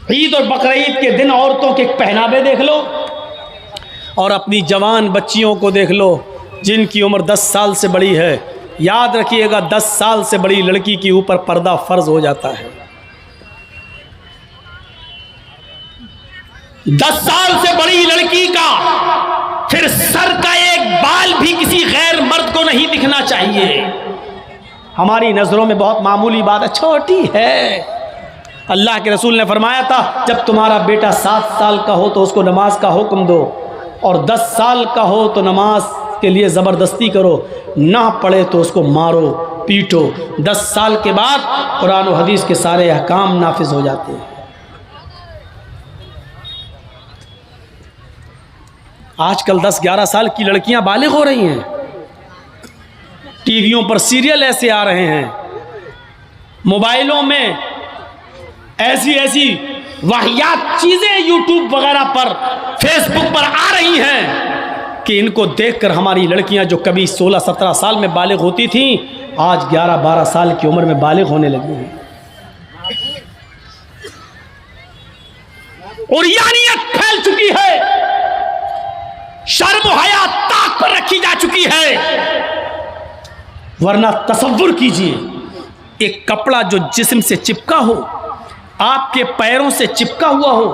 ईद और बकरीद के दिन औरतों के पहनावे देख लो और अपनी जवान बच्चियों को देख लो जिनकी उम्र 10 साल से बड़ी है। याद रखिएगा 10 साल से बड़ी लड़की के ऊपर पर्दा फर्ज हो जाता है। 10 साल से बड़ी लड़की का फिर सर का एक बाल भी किसी गैर मर्द को नहीं दिखना चाहिए। हमारी नजरों में बहुत मामूली बात है, छोटी है। अल्लाह के रसूल ने फरमाया था जब तुम्हारा बेटा 7 साल का हो तो उसको नमाज का हुक्म दो और 10 साल का हो तो नमाज के लिए ज़बरदस्ती करो, ना पढ़े तो उसको मारो पीटो। 10 साल के बाद कुरान और हदीस के सारे अहकाम नाफिज हो जाते हैं। आजकल 10-11 साल की लड़कियां बालिग हो रही हैं। टीवियों पर सीरियल ऐसे आ रहे हैं, मोबाइलों में ऐसी ऐसी वाहियात चीजें यूट्यूब वगैरह पर फेसबुक पर आ रही हैं कि इनको देखकर हमारी लड़कियां जो कभी 16-17 साल में बालिग होती थीं आज 11-12 साल की उम्र में बालिग होने लगी हैं। और यानियत फैल चुकी है, शर्म हया ताक पर रखी जा चुकी है। वरना तसव्वुर कीजिए, एक कपड़ा जो जिस्म से चिपका हो, आपके पैरों से चिपका हुआ हो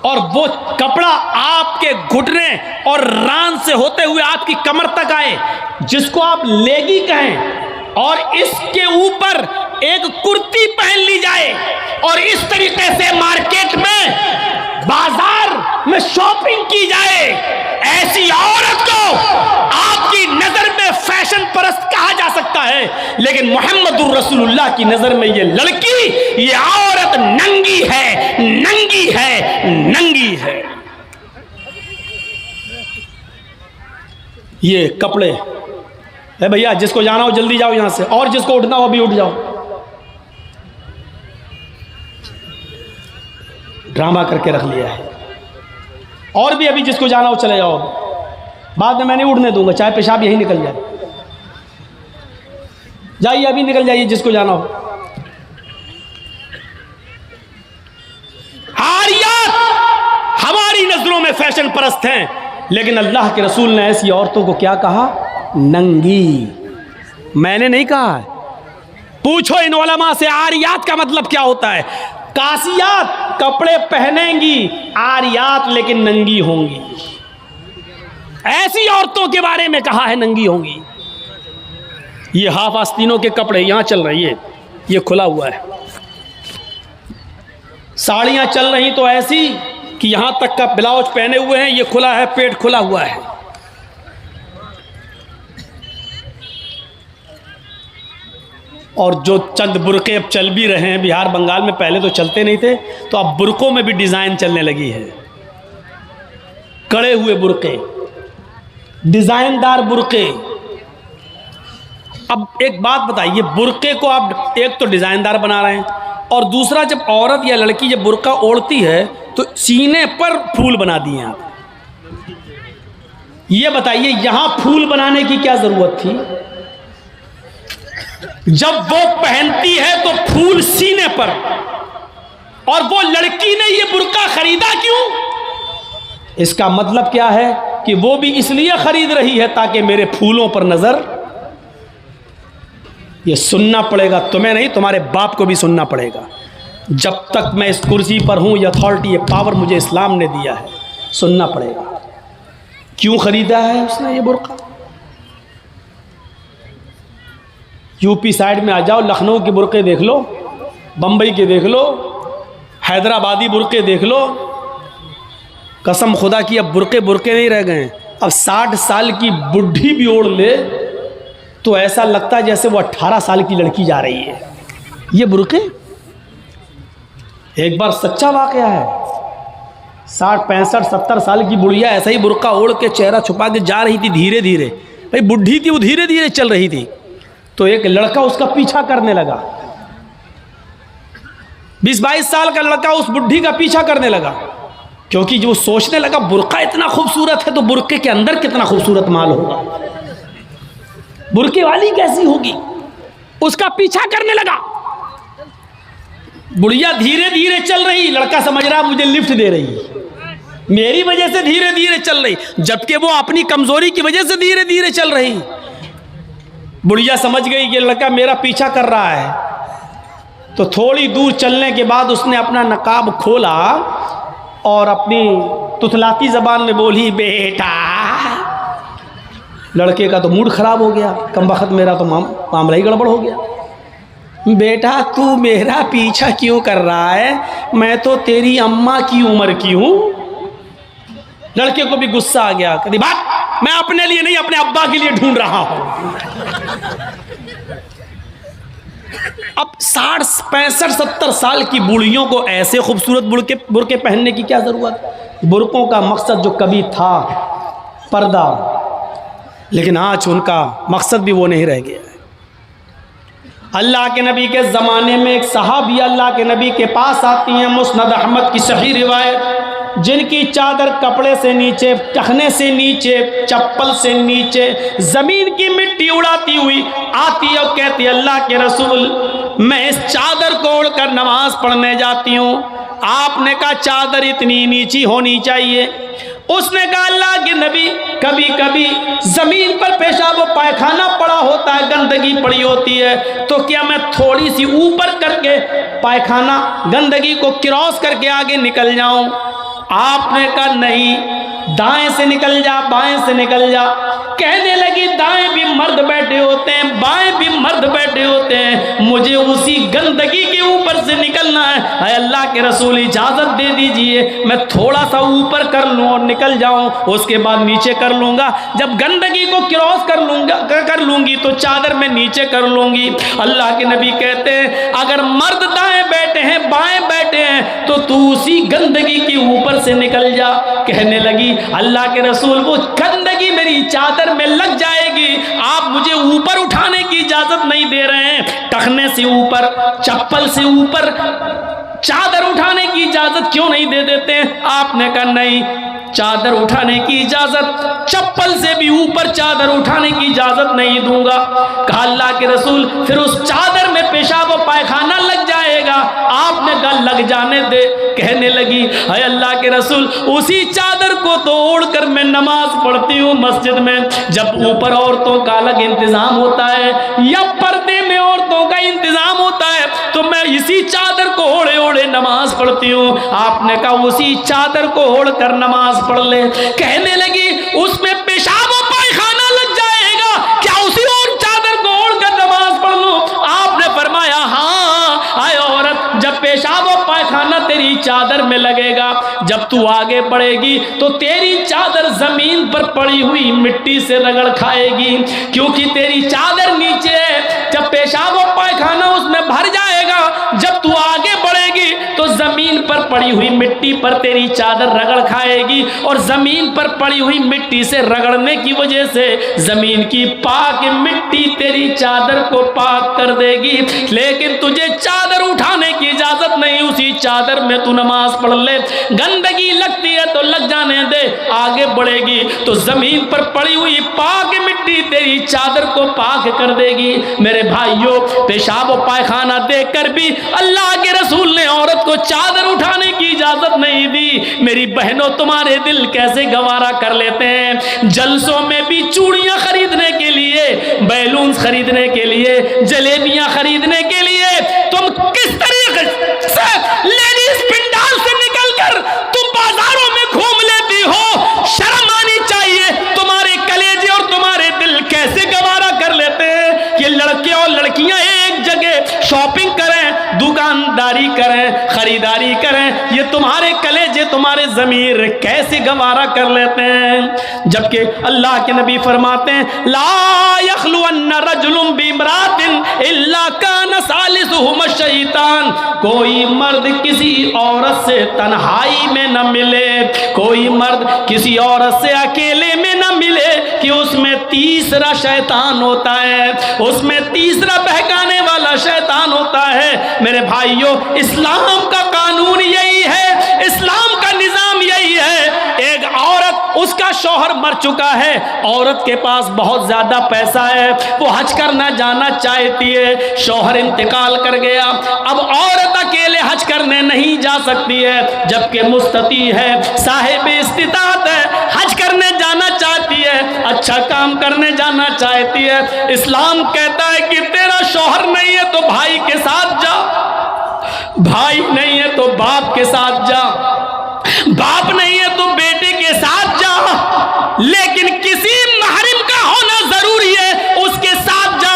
और वो कपड़ा आपके घुटने और रान से होते हुए आपकी कमर तक आए, जिसको आप लेगी कहें, और इसके ऊपर एक कुर्ती पहन ली जाए और इस तरीके से मार्केट में बाजार में शॉपिंग की जाए, ऐसी औरत को आपकी नजर में फैशन परस्त कहा जा सकता है। लेकिन मोहम्मदुर रसूलुल्लाह की नजर में ये लड़की, ये औरत नंगी है, नंगी है, नंगी है। ये कपड़े है भैया, जिसको जाना हो जल्दी जाओ यहां से, और जिसको उठना हो अभी उठ जाओ। ड्रामा करके रख लिया है। और भी अभी जिसको जाना हो चले जाओ, बाद में मैं नहीं उड़ने दूंगा, चाहे पेशाब यही निकल जाए। जाइए अभी निकल जाइए जिसको जाना हो। आरियात हमारी नजरों में फैशन परस्त हैं, लेकिन अल्लाह के रसूल ने ऐसी औरतों को क्या कहा? नंगी। मैंने नहीं कहा है, पूछो इन उलमा से आरियात का मतलब क्या होता है। कासियात कपड़े पहनेंगी, आरियात लेकिन नंगी होंगी। ऐसी औरतों के बारे में कहा है नंगी होंगी। ये हाफ आस्तीनों के कपड़े यहां चल रही है, ये खुला हुआ है। साड़ियां चल रही तो ऐसी कि यहां तक का ब्लाउज पहने हुए हैं, ये खुला है, पेट खुला हुआ है। और जो चंद बुरके अब चल भी रहे हैं बिहार बंगाल में, पहले तो चलते नहीं थे, तो अब बुरकों में भी डिजाइन चलने लगी है। कड़े हुए बुरके, डिजाइनदार बुरके। अब एक बात बताइए, बुरके को आप एक तो डिजाइनदार बना रहे हैं, और दूसरा जब औरत या लड़की जब बुरका ओढ़ती है तो सीने पर फूल बना दिए आप। ये बताइए यहां फूल बनाने की क्या जरूरत थी? जब वो पहनती है तो फूल सीने पर, और वो लड़की ने ये बुर्का खरीदा क्यों? इसका मतलब क्या है कि वो भी इसलिए खरीद रही है ताकि मेरे फूलों पर नजर। ये सुनना पड़ेगा, तुम्हें नहीं तुम्हारे बाप को भी सुनना पड़ेगा। जब तक मैं इस कुर्सी पर हूं, ये अथॉरिटी, ये पावर मुझे इस्लाम ने दिया है, सुनना पड़ेगा। क्यों खरीदा है उसने ये बुर्का? यूपी साइड में आ जाओ, लखनऊ के बुरके देख लो, बम्बई के देख लो, हैदराबादी बुरके देख लो। कसम खुदा की अब बुरके बुरके नहीं रह गए। अब 60 साल की बुढ़ी भी ओढ़ ले तो ऐसा लगता है जैसे वो 18 साल की लड़की जा रही है। ये बुरके एक बार सच्चा वाकया है, 60, 65, 70 साल की बुढ़िया ऐसा ही बुरका ओढ़ के चेहरा छुपा के जा रही थी धीरे धीरे। भाई बुढ़ी थी, वो धीरे धीरे चल रही थी, तो एक लड़का उसका पीछा करने लगा। 20-22 साल का लड़का उस बुढ़ी का पीछा करने लगा, क्योंकि जो सोचने लगा बुर्का इतना खूबसूरत है तो बुरके के अंदर कितना खूबसूरत माल होगा, बुरके वाली कैसी होगी, उसका पीछा करने लगा। बुढ़िया धीरे धीरे चल रही, लड़का समझ रहा मुझे लिफ्ट दे रही, मेरी वजह से धीरे धीरे चल रही, जबकि वो अपनी कमजोरी की वजह से धीरे धीरे चल रही। बुढ़िया समझ गई कि लड़का मेरा पीछा कर रहा है, तो थोड़ी दूर चलने के बाद उसने अपना नकाब खोला और अपनी तुतलाती जबान में बोली, बेटा। लड़के का तो मूड खराब हो गया, कमबख्त मेरा तो मामला ही गड़बड़ हो गया। बेटा तू मेरा पीछा क्यों कर रहा है, मैं तो तेरी अम्मा की उम्र की हूं। लड़के को भी गुस्सा आ गया, कहती बात मैं अपने लिए नहीं अपने अब्बा के लिए ढूंढ रहा हूं। अब 60, 65, 70 साल की बूढ़ियों को ऐसे खूबसूरत बुर्के पहनने की क्या जरूरत। बुर्कों का मकसद जो कभी था पर्दा, लेकिन आज उनका मकसद भी वो नहीं रह गया। अल्लाह के नबी के ज़माने में एक सहाबी अल्लाह के नबी के पास आती हैं, मुस्नद अहमद की सही रिवायत, जिनकी चादर कपड़े से नीचे, टखने से नीचे, चप्पल से नीचे ज़मीन की मिट्टी उड़ाती हुई आती और कहती, अल्लाह के रसूल मैं इस चादर को उड़कर नमाज पढ़ने जाती हूँ। आपने कहा चादर इतनी नीची होनी चाहिए। उसने कहा अल्लाह के नबी कभी कभी जमीन पर पेशाब व पायखाना पड़ा होता है, गंदगी पड़ी होती है, तो क्या मैं थोड़ी सी ऊपर करके पायखाना गंदगी को क्रॉस करके आगे निकल जाऊं। आपने कहा नहीं, दाएं से निकल जा, बाएं से निकल जा। कहने लगी दाएं भी मर्द बैठे होते हैं, बाएं भी मर्द बैठे होते हैं, मुझे उसी गंदगी के ऊपर से निकलना है। अल्लाह के रसूल इजाजत दे दीजिए, मैं थोड़ा सा ऊपर कर लूं और निकल जाऊं, उसके बाद नीचे कर लूंगा। जब गंदगी को क्रॉस कर लूंगी तो चादर में नीचे कर लूंगी। अल्लाह के नबी कहते हैं अगर मर्द दाएं बैठे हैं, बाएं बैठे हैं, तो तू उसी गंदगी के ऊपर से निकल जा। कहने लगी अल्लाह के रसूल वो गंदगी मेरी चादर में लग जाएगी, आप मुझे ऊपर उठाने की इजाजत नहीं दे रहे हैं। टखने से ऊपर, चप्पल से ऊपर चादर उठाने की इजाजत क्यों नहीं दे देते हैं। आपने कहा नहीं, चादर उठाने की इजाजत, चप्पल से भी ऊपर चादर उठाने की इजाजत नहीं दूंगा। कहा अल्लाह के रसूल फिर उस चादर में पेशाब और पायखाना लग जाएगा। आपने कहा लग जाने दे। कहने लगी है अल्लाह के रसूल उसी चादर को तो ओढ़कर मैं नमाज पढ़ती हूँ मस्जिद में। जब ऊपर औरतों का अलग इंतजाम होता है या पर्दे में औरतों का इंतजाम होता है, तो मैं इसी चादर को ओढ़े ओढ़े नमाज पढ़ती हूँ। आपने कहा उसी चादर को ओढ़कर नमाज पढ़ ले। कहने लगी उसमें पेशाब और पायखाना लग जाएगा, क्या उसी और चादर को ओढ़कर नमाज पढ़ लूं। आपने फरमाया हाँ, आए औरत जब पेशाब और पायखाना तेरी चादर में लगेगा, जब तू आगे बढ़ेगी तो तेरी चादर जमीन पर पड़ी हुई मिट्टी से रगड़ खाएगी, क्योंकि तेरी चादर नीचे है। जब पेशाब और पायखाना उसमें भर जाएगा, जब तू आगे बढ़ेगी तो जमीन पर पड़ी हुई मिट्टी पर तेरी चादर रगड़ खाएगी, और जमीन पर पड़ी हुई मिट्टी से रगड़ने की वजह से जमीन की पाक मिट्टी तेरी चादर को पाक कर देगी। लेकिन तुझे चादर उठाने की इजाजत नहीं, उसी चादर में तू नमाज पढ़ ले। गंदगी लगती है तो लग जाने दे, आगे बढ़ेगी तो जमीन पर पड़ी हुई पाक मिट्टी तेरी चादर को पाक कर देगी। मेरे भाइयों, पेशाब और पायखाना देखकर भी अल्लाह के रसूल ने औरत को चादर उठाने की इजाजत नहीं दी। मेरी बहनों, तुम्हारे दिल कैसे गवारा कर लेते हैं। जलसों में भी चूड़ियां खरीदने के लिए, बैलून खरीदने के लिए, जलेबियां खरीदने के लिए तुम किस तरीके से लेडीज पंडाल से निकलकर तुम बाजारों में घूम लेती हो। शर्म आनी चाहिए। तुम्हारे कलेजे और तुम्हारे दिल कैसे गवारा कर लेते हैं कि लड़के और लड़कियां एक जगह शॉपिंग करें, दुकानदारी करें, खरीदारी करें। ये तुम्हारे कलेजे, तुम्हारे ज़मीर कैसे गवारा कर लेते हैं। जबकि अल्लाह के नबी फरमाते हैं ला यखलुअन्न रजुलुन बिमरातिन इल्ला कान सालिसुहुम शैतान। कोई मर्द किसी औरत से तन्हाई में न मिले, कोई मर्द किसी औरत से अकेले में न मिले कि उसमें तीसरा शैतान होता है, उसमें तीसरा बहकाने वाला शैतान होता है। मेरे भाइयों, इस्लाम का कानून यही है, इस्लाम का निजाम यही है। एक औरत, उसका शौहर मर चुका है, औरत के पास बहुत ज्यादा पैसा है, वो हज करना जाना चाहती है, शौहर इंतकाल कर गया, अब औरत अकेले हज करने नहीं जा सकती है, जबकि मुस्तती है, साहिब इस्तिताअत है, हज करने जाना चाहती है, अच्छा काम करने जाना चाहती है। इस्लाम कहता है कि तेरा शौहर नहीं है तो भाई के साथ जा, भाई नहीं है तो बाप के साथ जा, बाप नहीं है तो बेटे के साथ जा, लेकिन किसी महरम का होना जरूरी है, उसके साथ जा।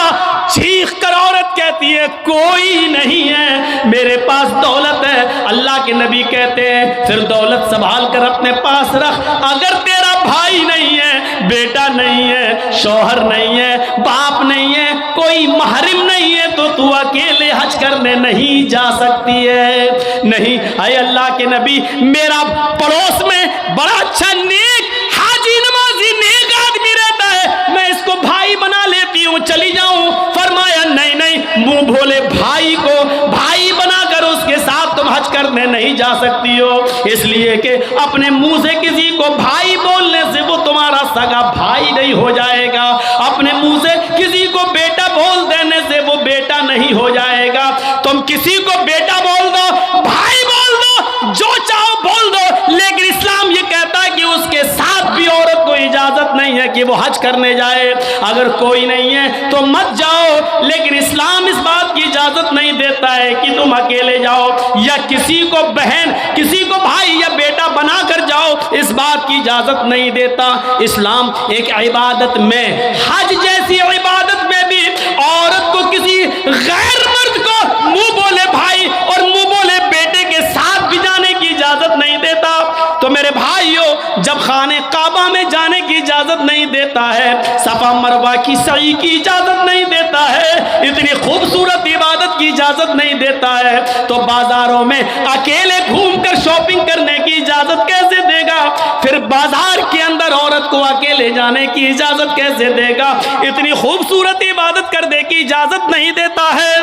चीख कर औरत कहती है कोई नहीं है, मेरे पास दौलत है। अल्लाह के नबी कहते हैं फिर दौलत संभाल कर अपने पास रख। अगर तेरा भाई नहीं है, बेटा नहीं है, शौहर नहीं है, बाप नहीं है, कोई महरम नहीं है, तो तू अकेले हज करने नहीं जा सकती है। नहीं, अय अल्लाह के नबी, मेरा पड़ोस में बड़ा अच्छा नेक हाजी नमाजी नेक आदमी रहता है, मैं इसको भाई बना लेती हूँ, चली जाऊं। फरमाया नहीं नहीं, मुंह भोले भाई को भाई बनाकर उसके साथ तुम हज करने नहीं जा सकती हो, इसलिए कि अपने मुंह से किसी को भाई बोलने से वो तुम्हारा सगा भाई नहीं हो जाएगा, अपने मुंह से किसी को बेटा बोल देने से वो बेटा नहीं हो जाएगा। तुम किसी को बेटा बोल दो, भाई बोल दो, जो चाहो बोल दो, लेकिन इस्लाम ये कहता है कि उसके साथ भी औरत को इजाजत नहीं है कि वो हज करने जाए। अगर कोई नहीं है तो मत जाओ, लेकिन इस्लाम इस बात की इजाजत नहीं देता है कि तुम अकेले जाओ या किसी को बहन, किसी को भाई या बेटा बना कर जाओ, इस बात की इजाजत नहीं देता। इस्लाम एक इबादत में, हज जैसी इबादत में भी औरत को किसी गैर मर्द को मुंह बोले भाई और मुंह बोले बेटे के साथ भी जाने की इजाजत नहीं देता। तो मेरे भाइयों, जब खाने काबा में जाने की इजाजत नहीं देता है, सफा मरवा की सई की इजाजत नहीं देता है, इतनी खूबसूरत इबादत की इजाजत नहीं देता है, तो बाजारों में अकेले घूमकर शॉपिंग करने की इजाजत कैसे देगा? फिर बाजार के अंदर औरत को अकेले जाने की इजाजत कैसे देगा? इतनी खूबसूरत इबादत करने की इजाजत नहीं देता है,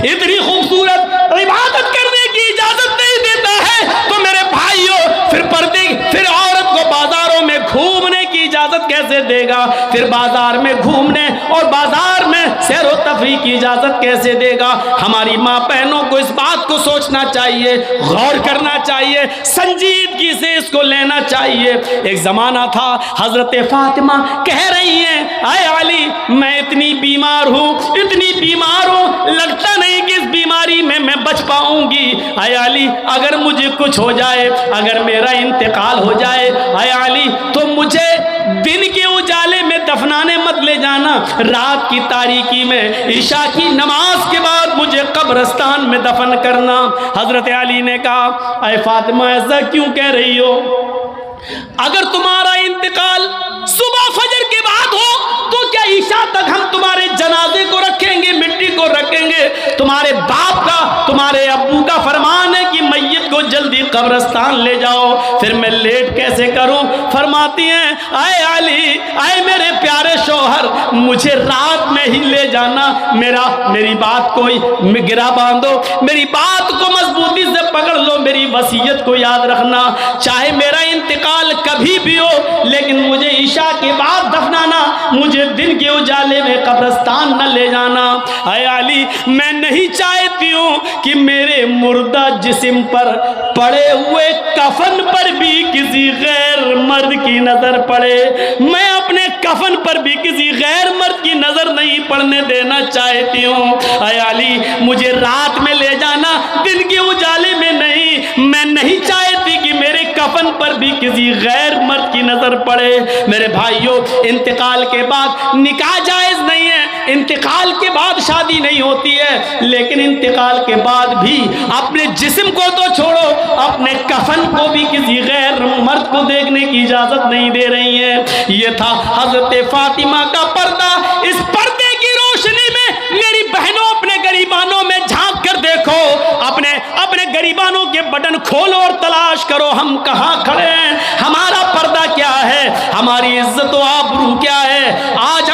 इतनी खूबसूरत इबादत करने की इजाजत नहीं देता है, तो मेरे भाइयों फिर औरत को बाजारों में घूमने की इजाजत कैसे देगा? फिर बाजार में घूमने और बाजार में सैर व तफरीह की इजाजत कैसे देगा? हमारी माँ बहनों को इस बात को सोचना चाहिए, गौर करना चाहिए, संजीदगी से इसको लेना चाहिए। एक जमाना था, हजरत फातिमा कह रही हैं, आए अली, मैं इतनी बीमार हूँ, इतनी बीमार हूँ, लगता नहीं कि इस बीमारी में मैं बच पाऊंगी। आए अली, अगर मुझे कुछ हो जाए, अगर मेरा इंतकाल हो जाए, आए अली, तो मुझे दिन के उजाले में दफनाने मत ले जाना, रात की तारीकी में ईशा की नमाज के बाद मुझे कब्रिस्तान में दफन करना। हजरत अली ने कहा, अय फातिमा, ऐसा क्यों कह रही हो? अगर तुम्हारा इंतकाल सुबह फजर के बाद हो तो क्या ईशा तक हम तुम्हारे जनाजे को रखेंगे, मिट्टी को रखेंगे? तुम्हारे बाप का, तुम्हारे अब्बू का फरमान है कि मैयत को जल्दी कब्रिस्तान ले जाओ, फिर मैं लेट कैसे करूं? फरमाती हैं, आए अली, आए मेरे प्यारे शौहर, मुझे रात में ही ले जाना, मेरी बात को गिरा बांधो, मेरी बात को मजबूती से पकड़ लो, मेरी वसीयत को याद रखना, चाहे मेरा इंतकाल कभी भी हो, लेकिन मुझे ईशा के बाद दफनाना, मुझे दिन के उजाले में कब्रिस्तान न ले जाना। आए अली, मैं नहीं चाहती हूँ कि मेरे मुर्दा जिस्म पर पड़े हुए कफन पर भी किसी गैर मर्द की नजर पड़े, मैं अपने कफन पर भी किसी गैर मर्द की नजर नहीं पड़ने देना चाहती हूँ। आए अली, मुझे रात में ले जाना, दिन के उजाले में नहीं। मैं नहीं चाहती कि मेरे कफन पर भी किसी गैर मर्द की नजर पड़े। मेरे भाइयों, इंतकाल के बाद निकाह जायज नहीं है, इंतकाल के बाद शादी नहीं होती है, लेकिन इंतकाल के बाद भी अपने जिस्म को तो छोड़ो, अपने कफन को भी किसी गैर मर्द को देखने की इजाजत नहीं दे रही है। ये था हजरत फातिमा का पर्दा। इस पर्दे की रोशनी में मेरी बहनों, अपने गरीबानों में झांक कर देखो, अपने गरीबानों के बटन खोलो और तलाश करो, हम कहाँ खड़े हैं, हमारा पर्दा क्या है, हमारी इज्जत व आबरू क्या है। आज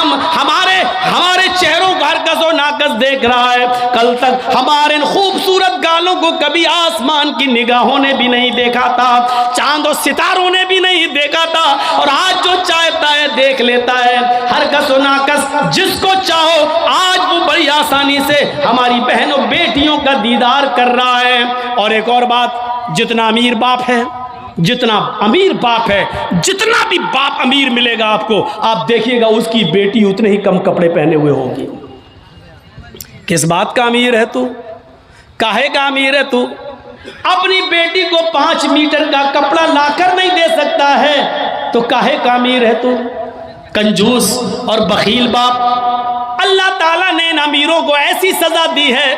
हमारे चेहरों का हर गज़ो नाकस देख रहा है। कल तक हमारे इन खूबसूरत गालों को कभी आसमान की निगाहों ने भी नहीं देखा था, चांद और सितारों ने भी नहीं देखा था, और आज जो चाहता है देख लेता है। हर गज़ो नाकस जिसको चाहो आज वो बड़ी आसानी से हमारी बहनों बेटियों का दीदार कर रहा है। और एक और बात, जितना अमीर बाप है, जितना अमीर बाप है, जितना भी बाप अमीर मिलेगा आपको, आप देखिएगा उसकी बेटी उतने ही कम कपड़े पहने हुए होगी। किस बात का अमीर है तू? काहे का अमीर है तू? अपनी बेटी को 5 मीटर का कपड़ा लाकर नहीं दे सकता है तो काहे का अमीर है तू? कंजूस और बखील बाप। अल्लाह ताला ने इन अमीरों को ऐसी सजा दी है,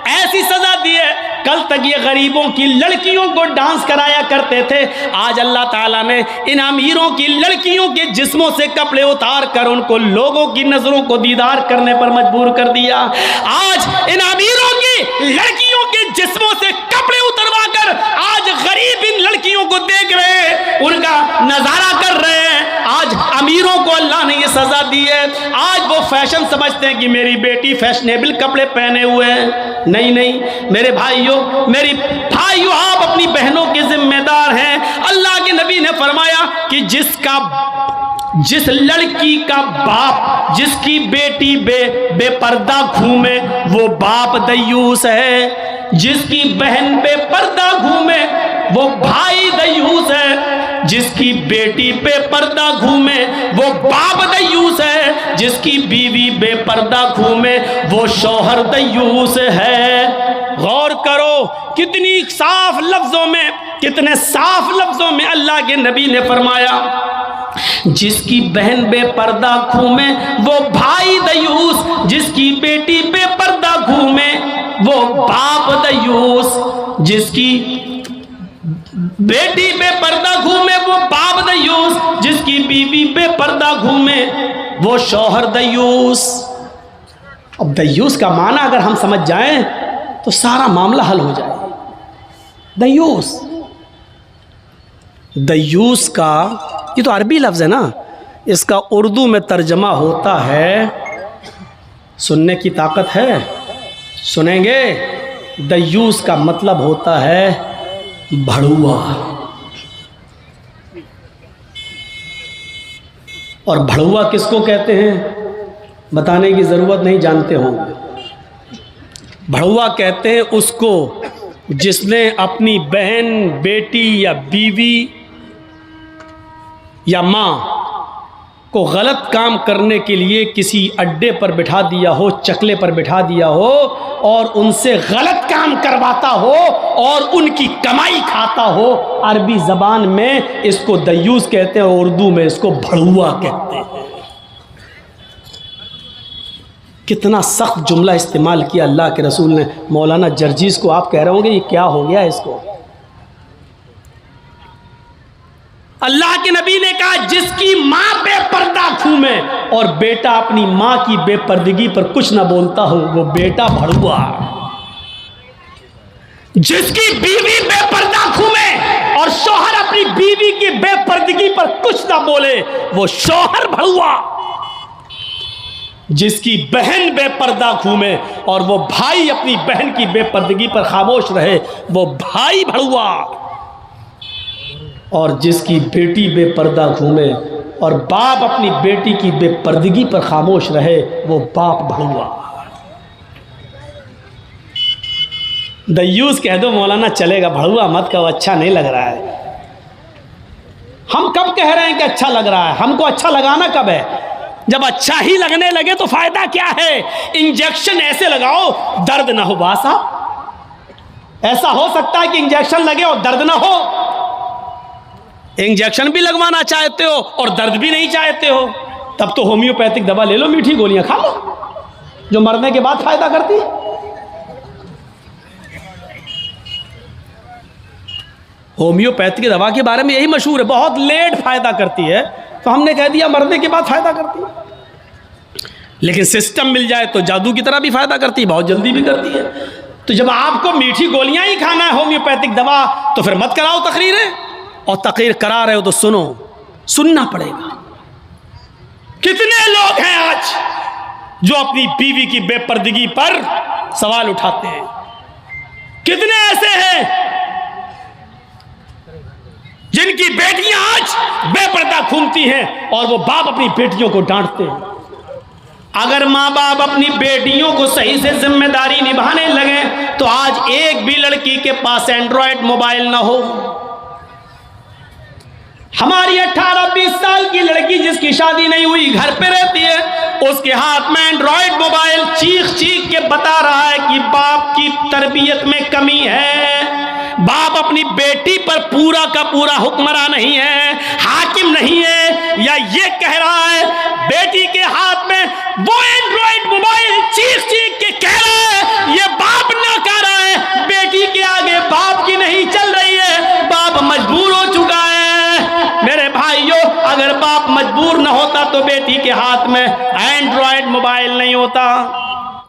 ऐसी सजा दी है। कल तक ये गरीबों की लड़कियों को डांस कराया करते थे, आज अल्लाह ताला ने इन अमीरों की लड़कियों के जिस्मों से कपड़े उतार कर उनको लोगों की नजरों को दीदार करने पर मजबूर कर दिया। आज इन अमीरों की लड़कियों के जिस्मों से कपड़े उतरवा कर आज गरीब इन लड़कियों को देख रहे हैं, उनका नजारा कर रहे हैं। आज अमीरों को अल्लाह ने ये सजा दी है। आज वो फैशन समझते हैं कि मेरी बेटी फैशनेबल कपड़े पहने हुए हैं। नहीं नहीं मेरे भाइयों, मेरी भाइयों, आप अपनी बहनों के जिम्मेदार हैं। अल्लाह के नबी ने फरमाया कि जिस लड़की का बाप, जिसकी बेटी बेपर्दा घूमे वो बाप दयूस है, जिसकी बहन बेपर्दा घूमे वो भाई दयूस है, जिसकी बेटी बेपर्दा घूमे वो बाप दयूस है, जिसकी बीवी बेपर्दा घूमे वो शौहर दयूस है। गौर करो कितनी साफ लफ्जों में, कितने साफ लफ्जों में अल्लाह के नबी ने फरमाया, जिसकी बहन बेपर्दा घूमे वो भाई दयूस, जिसकी बेटी बेपर्दा घूमे वो बाप दयूस, जिसकी बेटी बेपर्दा घूमे वो बाप दयूस, जिसकी बीवी बेपर्दा घूमे वो शौहर दयूस। अब दयूस का माना अगर हम समझ जाएं तो सारा मामला हल हो जाए। दयूस, दयूस का ये तो अरबी लफ्ज़ है ना, इसका उर्दू में तर्जमा होता है, सुनने की ताकत है? सुनेंगे? दयूस का मतलब होता है भड़ुआ। और भड़ुआ किसको कहते हैं बताने की ज़रूरत नहीं, जानते होंगे। भड़ुआ कहते हैं उसको जिसने अपनी बहन, बेटी या बीवी या माँ को गलत काम करने के लिए किसी अड्डे पर बिठा दिया हो, चकले पर बिठा दिया हो और उनसे गलत काम करवाता हो और उनकी कमाई खाता हो। अरबी ज़बान में इसको दयूस कहते हैं, उर्दू में इसको भड़ुआ कहते हैं। कितना सख्त जुमला इस्तेमाल किया अल्लाह के रसूल ने। मौलाना जर्जीस को आप कह रहे होंगे ये क्या हो गया इसको? अल्लाह के नबी ने कहा जिसकी माँ बेपर्दा घूमे और बेटा अपनी माँ की बेपर्दगी पर कुछ ना बोलता हो वो बेटा भड़ुआ। जिसकी बीवी बेपर्दा घूमे और शौहर अपनी बीवी की बेपर्दगी पर कुछ ना बोले वो शौहर भड़ुआ। जिसकी बहन बेपर्दा घूमे और वो भाई अपनी बहन की बेपर्दगी पर खामोश रहे वो भाई भड़ुआ। और जिसकी बेटी बेपर्दा घूमे और बाप अपनी बेटी की बेपर्दगी पर खामोश रहे वो बाप भड़ुआ। दयूस कह दो मौलाना चलेगा, भड़ुआ मत कहो, अच्छा नहीं लग रहा है। हम कब कह रहे हैं कि अच्छा लग रहा है? हमको अच्छा लगाना कब है? जब अच्छा ही लगने लगे तो फायदा क्या है? इंजेक्शन ऐसे लगाओ दर्द ना हो। बासा ऐसा हो सकता है कि इंजेक्शन लगे और दर्द ना हो? इंजेक्शन भी लगवाना चाहते हो और दर्द भी नहीं चाहते हो, तब तो होम्योपैथिक दवा ले लो, मीठी गोलियां खा लो जो मरने के बाद फायदा करती। होम्योपैथिक दवा के बारे में यही मशहूर है, बहुत लेट फायदा करती है, तो हमने कह दिया मरने के बाद फायदा करती है। लेकिन सिस्टम मिल जाए तो जादू की तरह भी फायदा करती है, बहुत जल्दी भी करती है। तो जब आपको मीठी गोलियां ही खाना है होम्योपैथिक दवा, तो फिर मत कराओ तकरीरें, और तकरीर करा रहे हो तो सुनो, सुनना पड़ेगा। कितने लोग हैं आज जो अपनी बीवी की बेपर्दगी पर सवाल उठाते हैं। कितने ऐसे हैं जिनकी बेटियां आज बेपर्दा घूमती हैं और वो बाप अपनी बेटियों को डांटते हैं। अगर माँ बाप अपनी बेटियों को सही से जिम्मेदारी निभाने लगे तो आज एक भी लड़की के पास एंड्रॉयड मोबाइल ना हो। हमारी 18-20 साल की लड़की जिसकी शादी नहीं हुई घर पे रहती है, उसके हाथ में एंड्रॉयड मोबाइल चीख चीख के बता रहा है कि बाप की तरबियत में कमी है, बाप अपनी बेटी पर पूरा का पूरा हुक्मरान नहीं है, हाकिम नहीं है, या ये कह रहा है बेटी के हाथ में वो एंड्रॉयड मोबाइल चीख चीख के कह रहा है ये बाप ना कह रहा है, बेटी के आगे बाप की नहीं चल रही है, बाप मजबूर हो चुका है। मेरे भाइयों, अगर बाप मजबूर न होता तो बेटी के हाथ में एंड्रॉयड मोबाइल नहीं होता।